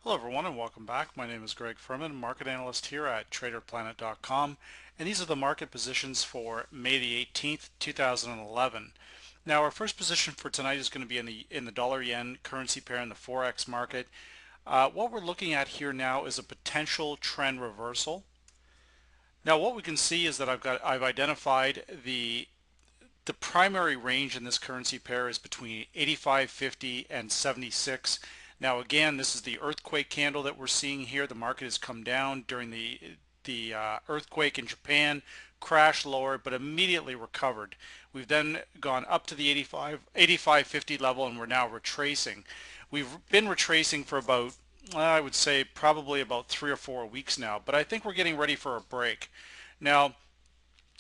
Hello everyone and welcome back. My name is Greg Furman, market analyst here at TraderPlanet.com, and these are the market positions for May the 18th, 2011. Now our first position for tonight is going to be in the dollar yen currency pair in the Forex market. What we're looking at here now is a potential trend reversal. Now what we can see is that I've identified the primary range in this currency pair is between 85.50 and 76. Now again, this is the earthquake candle that we're seeing here. The market has come down during the earthquake in Japan, crashed lower, but immediately recovered. We've then gone up to the 85.50 level, and we're now retracing. We've been retracing for about, I would say, probably about 3 or 4 weeks now, but I think we're getting ready for a break. Now,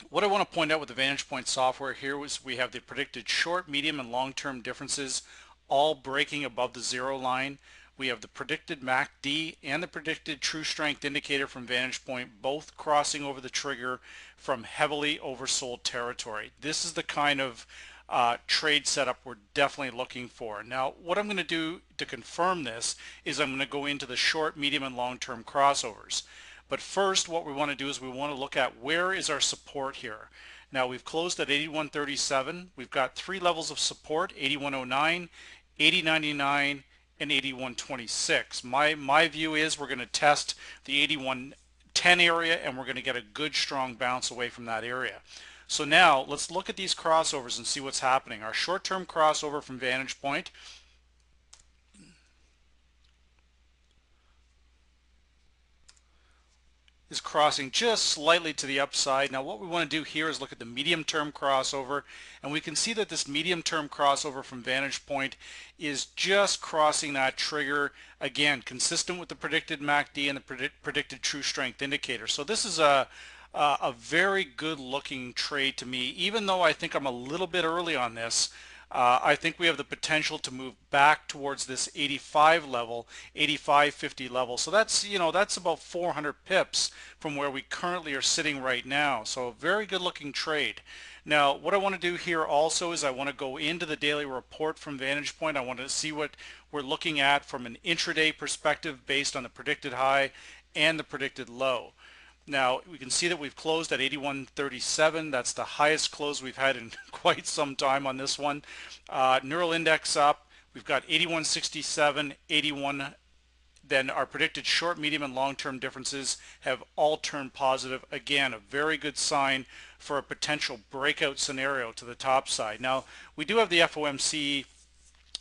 what I want to point out with the Vantage Point software here is we have the predicted short, medium, and long-term differences all breaking above the zero line. We have the predicted MACD and the predicted true strength indicator from Vantage Point both crossing over the trigger from heavily oversold territory. This is the kind of trade setup we're definitely looking for. Now, what I'm going to do to confirm this is I'm going to go into the short, medium, and long-term crossovers. But first, what we want to do is we want to look at where is our support here. Now we've closed at 81.37. We've got three levels of support: 81.09, 80.99, and 81.26. My view is we're going to test the 81.10 area, and we're going to get a good strong bounce away from that area. So now let's look at these crossovers and see what's happening. Our short-term crossover from Vantage Point is crossing just slightly to the upside. Now what we want to do here is look at the medium-term crossover, and we can see that this medium-term crossover from Vantage Point is just crossing that trigger, again consistent with the predicted MACD and the predicted true strength indicator. So this is a very good looking trade to me, even though I think I'm a little bit early on this. I think we have the potential to move back towards this 85 level, 85.50 level. So that's, that's about 400 pips from where we currently are sitting right now. So a very good looking trade. Now, what I want to do here also is I want to go into the daily report from Vantage Point. I want to see what we're looking at from an intraday perspective based on the predicted high and the predicted low. Now we can see that we've closed at 81.37. That's the highest close we've had in quite some time on this one. Neural index up. We've got 81.67, 81. Then our predicted short, medium, and long-term differences have all turned positive. Again, a very good sign for a potential breakout scenario to the top side. Now we do have the FOMC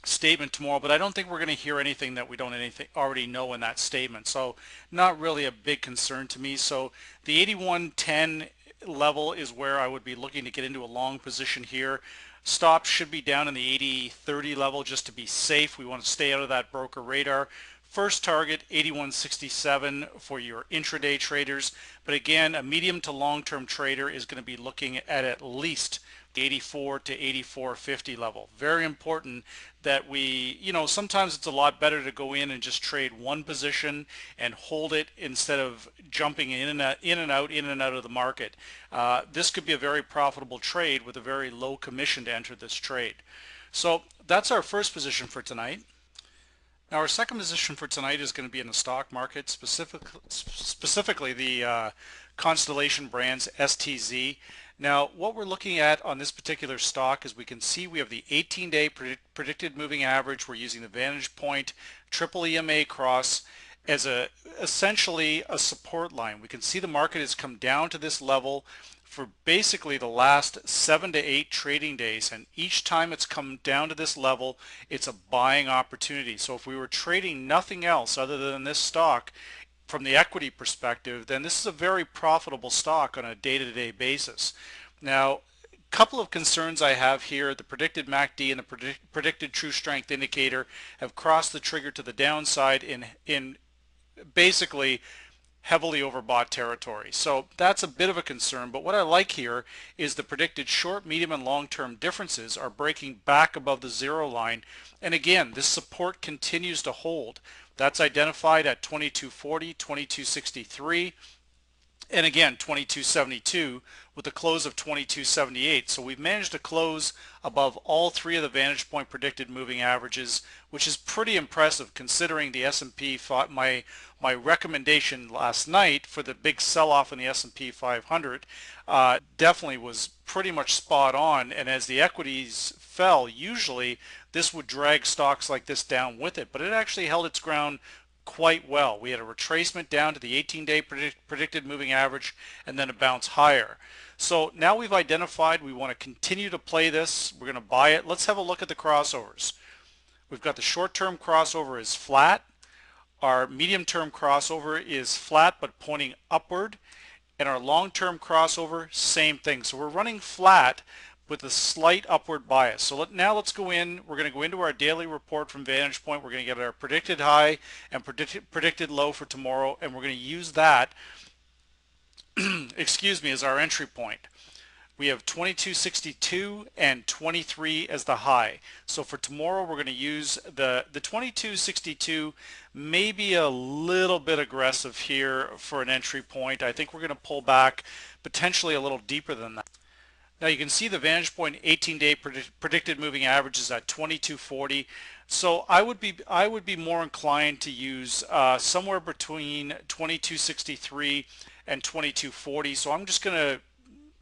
statement tomorrow, but I don't think we're going to hear anything that we don't already know in that statement. So not really a big concern to me. So the 81.10 level is where I would be looking to get into a long position here. Stops should be down in the 80.30 level just to be safe. We want to stay out of that broker radar. First target 81.67 for your intraday traders, but again, a medium to long-term trader is going to be looking at least the 84 to 84.50 level. Very important that we, sometimes it's a lot better to go in and just trade one position and hold it instead of jumping in and out of the market. This could be a very profitable trade with a very low commission to enter this trade. So that's our first position for tonight. Now our second position for tonight is going to be in the stock market, specifically the Constellation Brands STZ. Now what we're looking at on this particular stock is we can see we have the 18-day predicted moving average. We're using the Vantage Point triple EMA cross as essentially a support line. We can see the market has come down to this level for basically the last 7 to 8 trading days, and each time it's come down to this level, it's a buying opportunity. So if we were trading nothing else other than this stock from the equity perspective, then this is a very profitable stock on a day-to-day basis. Now, a couple of concerns I have here: the predicted MACD and the predicted true strength indicator have crossed the trigger to the downside in basically heavily overbought territory. So that's a bit of a concern, but what I like here is the predicted short, medium, and long-term differences are breaking back above the zero line, and again this support continues to hold. That's identified at 2240, 2263, and again 2272 with a close of 2278. So we've managed to close above all three of the Vantage Point predicted moving averages, which is pretty impressive considering the S&P. My recommendation last night for the big sell-off in the S&P 500 definitely was pretty much spot on, and as the equities fell, usually this would drag stocks like this down with it, but it actually held its ground quite well. We had a retracement down to the 18-day predicted moving average and then a bounce higher. So now we've identified we want to continue to play this. We're going to buy it. Let's have a look at the crossovers. We've got the short-term crossover is flat. Our medium-term crossover is flat but pointing upward. And our long-term crossover, same thing. So we're running flat with a slight upward bias. So now let's go in. We're going to go into our daily report from Vantage Point. We're going to get our predicted high and predicted low for tomorrow, and we're going to use that excuse me, as our entry point. We have 2262 and 23 as the high. So for tomorrow we're going to use the 2262, maybe a little bit aggressive here for an entry point. I think we're going to pull back potentially a little deeper than that. Now you can see the Vantage Point 18-day predicted moving average is at 2240. So I would be more inclined to use somewhere between 2263 and 2240. So I'm just going to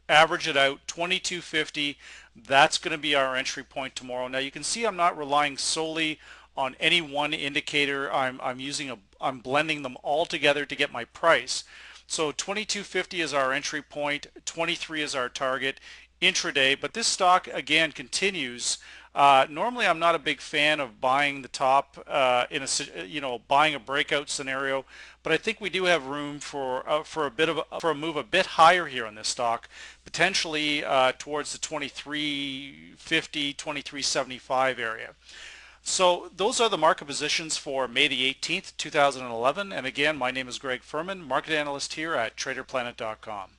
average it out 2250. That's going to be our entry point tomorrow. Now you can see I'm not relying solely on any one indicator. I'm blending them all together to get my price. So 2250 is our entry point, 23 is our target intraday, but this stock again continues. Normally I'm not a big fan of buying the top in a buying a breakout scenario, but I think we do have room for a move a bit higher here on this stock, potentially towards the 2350, 2375 area. So those are the market positions for May the 18th, 2011. And again, my name is Greg Furman, market analyst here at TraderPlanet.com.